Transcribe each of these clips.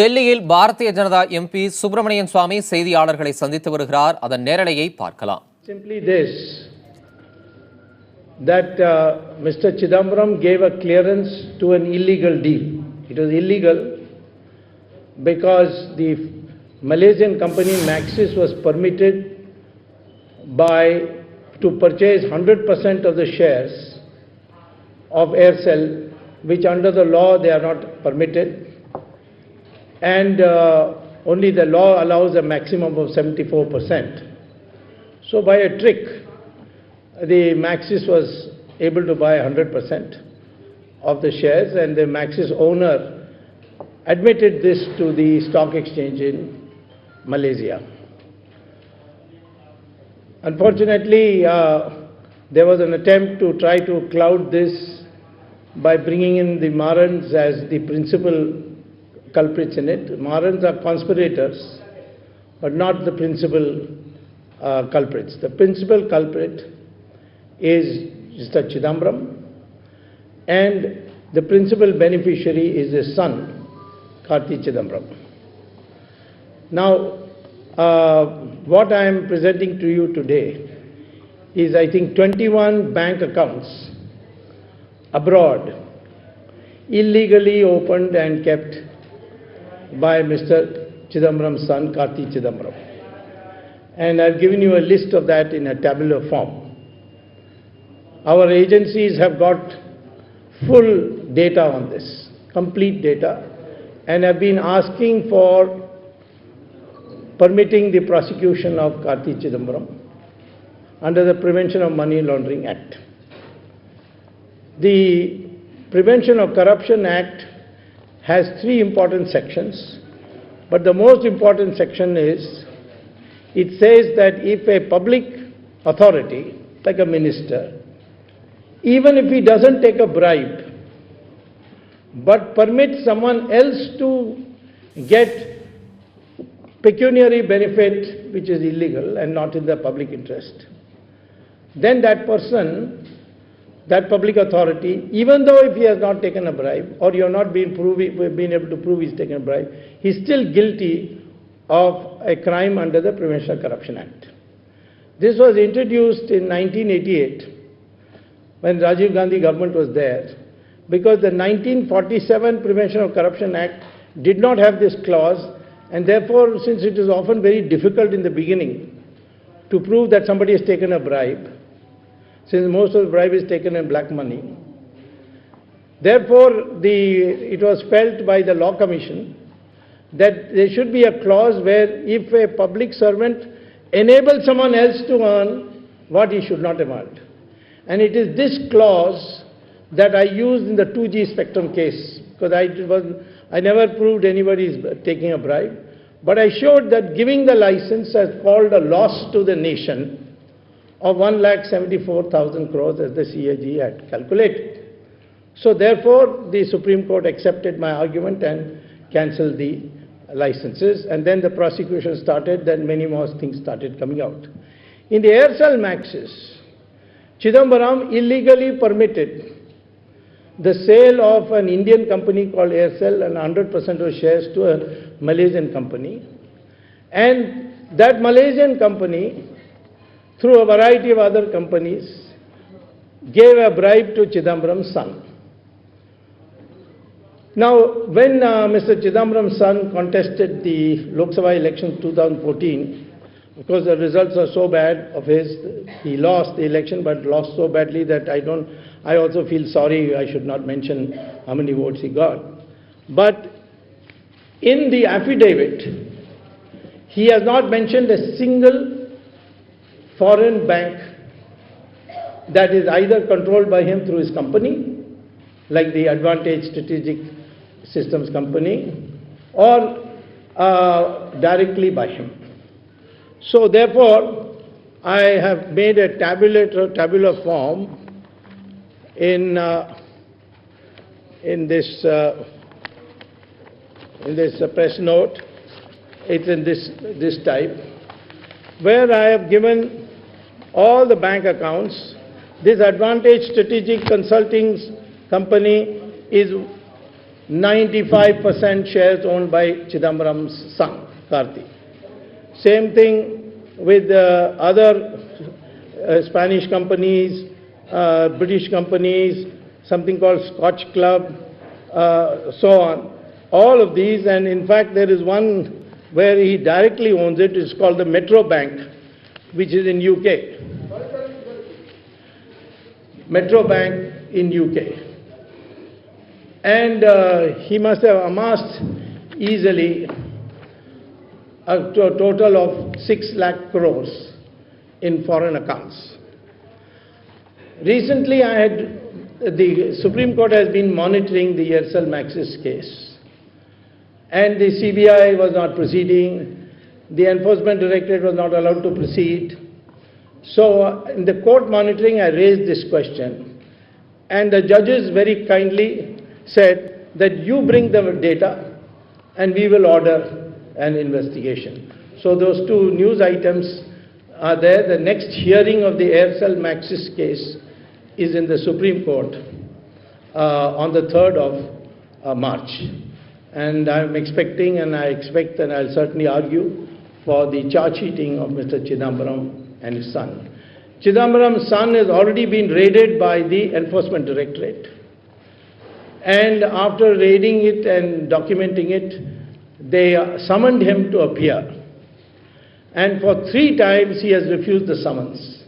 டெல்லியில் Bharatiya Janata MP Subramanian Swamy செய்தியாளர்களை சந்தித்து வருகிறார். அதன் நேரலையை பார்க்கலாம். Simply this, that Mr. Chidambaram gave a clearance to an illegal deal. It was illegal because the Malaysian company Maxis was permitted to purchase 100% of the shares of Aircel, which under the law they are not permitted, and only the law allows a maximum of 74%. So by a trick, the Maxis was able to buy 100% of the shares, and the Maxis owner admitted this to the stock exchange in Malaysia. Unfortunately, there was an attempt to try to cloud this by bringing in the Marans as the principal culprits in it. Marans are conspirators, but not the principal culprits. The principal culprit is Mr. Chidambaram, and the principal beneficiary is his son, Karti Chidambaram. Now, what I am presenting to you today is, I think, 21 bank accounts abroad, illegally opened and kept by Mr. Chidambaram's son, Karti Chidambaram. And I've given you a list of that in a tabular form. Our agencies have got full data on this, complete data, and have been asking for permitting the prosecution of Karti Chidambaram under the Prevention of Money Laundering Act. The Prevention of Corruption Act has three important sections, but the most important section is, it says that if a public authority, like a minister, even if he doesn't take a bribe, but permits someone else to get pecuniary benefit, which is illegal and not in the public interest, then that person, that public authority, even though if he has not taken a bribe, or you have not been able to prove he's taken a bribe, he's still guilty of a crime under the Prevention of Corruption Act. This was introduced in 1988 when Rajiv Gandhi government was there, because the 1947 Prevention of Corruption Act did not have this clause, and therefore, since it is often very difficult in the beginning to prove that somebody has taken a bribe, since most of the bribe is taken in black money, therefore it was felt by the Law Commission that there should be a clause where if a public servant enables someone else to earn what he should not have earned. And it is this clause that I used in the 2G spectrum case, because I never proved anybody is taking a bribe, but I showed that giving the license has called a loss to the nation of 1,74,000 crores as the CAG had calculated. So therefore, the Supreme Court accepted my argument and cancelled the licenses, and then the prosecution started, then many more things started coming out. In the Aircel-Maxis, Chidambaram illegally permitted the sale of an Indian company called Aircel and 100% of shares to a Malaysian company, and that Malaysian company, through a variety of other companies, gave a bribe to Chidambaram's son. Now, when Mr. Chidambaram's son contested the Lok Sabha election 2014, because the results are so bad of his, he lost the election, but lost so badly that I also feel sorry, I should not mention how many votes he got. But in the affidavit, he has not mentioned a single foreign bank that is either controlled by him through his company, like the Advantage Strategic Systems Company, or directly by him. So therefore, I have made a tabular form in this press note. It's in this type, where I have given all the bank accounts. This Advantage Strategic Consulting Company is 95% shares owned by Chidambaram's son, Karthi. Same thing with other Spanish companies, British companies, something called Scotch Club, so on. All of these, and in fact there is one where he directly owns it. It's called the Metro Bank, which is in UK. Metro Bank in UK. And he must have amassed easily a total of 6 lakh crores in foreign accounts. Recently, the Supreme Court has been monitoring the Aircel-Maxis case. And the CBI was not proceeding. The Enforcement Directorate was not allowed to proceed. So in the court monitoring, I raised this question. And the judges very kindly said that you bring the data and we will order an investigation. So those two news items are there. The next hearing of the Aircel-Maxis case is in the Supreme Court on the 3rd of March. And I'm expecting, and I expect, and I'll certainly argue for the charge sheeting of Mr. Chidambaram and his son. Chidambaram's son has already been raided by the Enforcement Directorate. And after raiding it and documenting it, they summoned him to appear. And for 3 times he has refused the summons.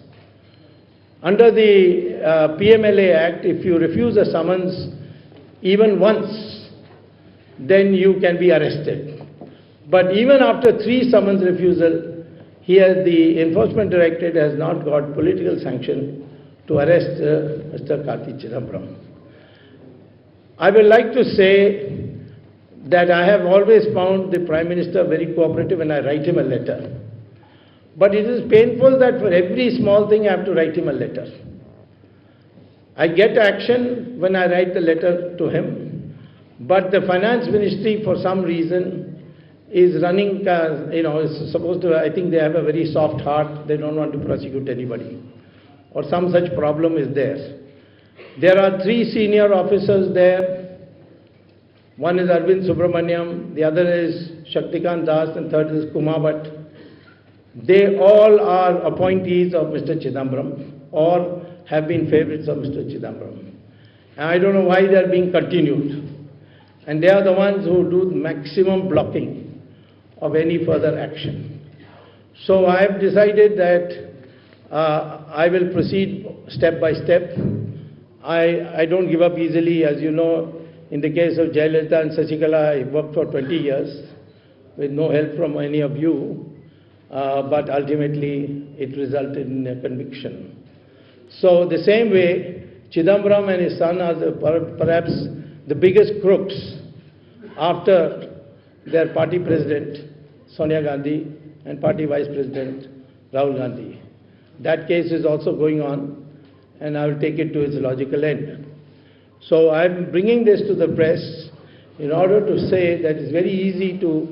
Under the PMLA Act, if you refuse a summons even once, then you can be arrested. But even after 3 summons refusal, the Enforcement Directorate has not got political sanction to arrest Mr. Karthi Chidambaram. I would like to say that I have always found the Prime Minister very cooperative when I write him a letter. But it is painful that for every small thing I have to write him a letter. I get action when I write the letter to him. But the Finance Ministry, for some reason, is running, is supposed to, I think they have a very soft heart. They don't want to prosecute anybody. Or some such problem is there. There are 3 senior officers there. One is Arvind Subramanian, the other is Shaktikant Das, and third is Kumar Bhatt. They all are appointees of Mr. Chidambaram or have been favorites of Mr. Chidambaram. And I don't know why they are being continued. And they are the ones who do maximum blocking of any further action. So I have decided that I will proceed step by step. I don't give up easily. As you know, in the case of Jayalalitha and Sasikala, I worked for 20 years with no help from any of you. But ultimately it resulted in a conviction. So the same way, Chidambaram and his son are perhaps the biggest crooks after their party president, Sonia Gandhi, and party vice president, Rahul Gandhi. That case is also going on, and I will take it to its logical end. So I am bringing this to the press in order to say that it's very easy to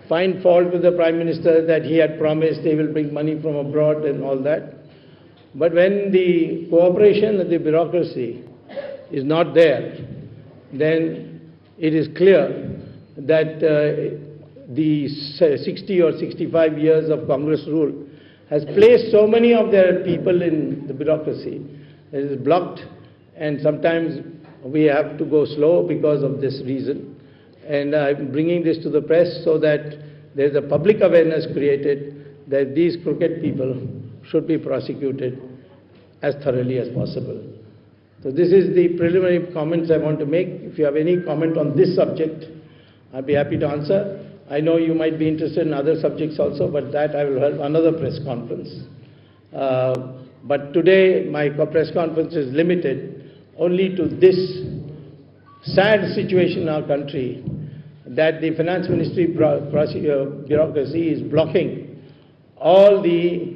find fault with the Prime Minister that he had promised he will bring money from abroad and all that. But when the cooperation of the bureaucracy is not there, then it is clear that the 60 or 65 years of Congress rule has placed so many of their people in the bureaucracy. It is blocked, and sometimes we have to go slow because of this reason. And I'm bringing this to the press so that there's a public awareness created that these crooked people should be prosecuted as thoroughly as possible. So this is the preliminary comments I want to make. If you have any comment on this subject, I'd be happy to answer. I know you might be interested in other subjects also, but that I will have another press conference. But today my press conference is limited only to this sad situation in our country, that the Finance Ministry bureaucracy is blocking all the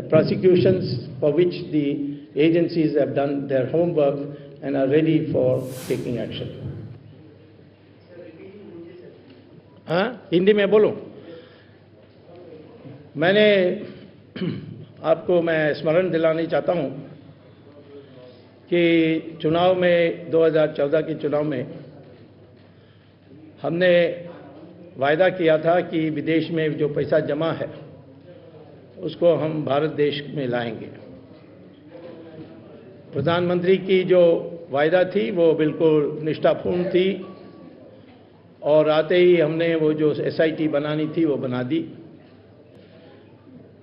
prosecutions for which the agencies have done their homework and are ready for taking action. Hindi में बोलूं? मैंने आपको मैं स्मरण दिलाना चाहता हूं कि चुनाव में 2014 के चुनाव में हमने वायदा किया था कि विदेश में जो पैसा जमा है उसको हम भारत देश में लाएंगे। प्रधानमंत्री की जो वायदा थी वो बिल्कुल निष्ठापूर्ण थी और आते ही हमने वो जो SIT बनानी थी वो बना दी।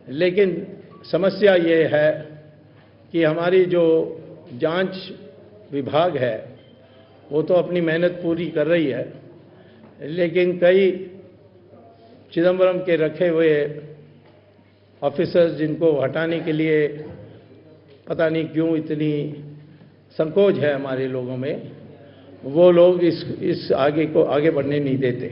लेकिन समस्या ये है कि हमारी जो जांच विभाग है वो तो अपनी मेहनत पूरी कर रही है, लेकिन कई चिदंबरम के रखे हुए ऑफिसर्स जिनको हटाने के लिए पता नहीं क्यों इतनी संकोच है हमारे लोगों में, वो लोग इस आगे बढ़ने नहीं देते।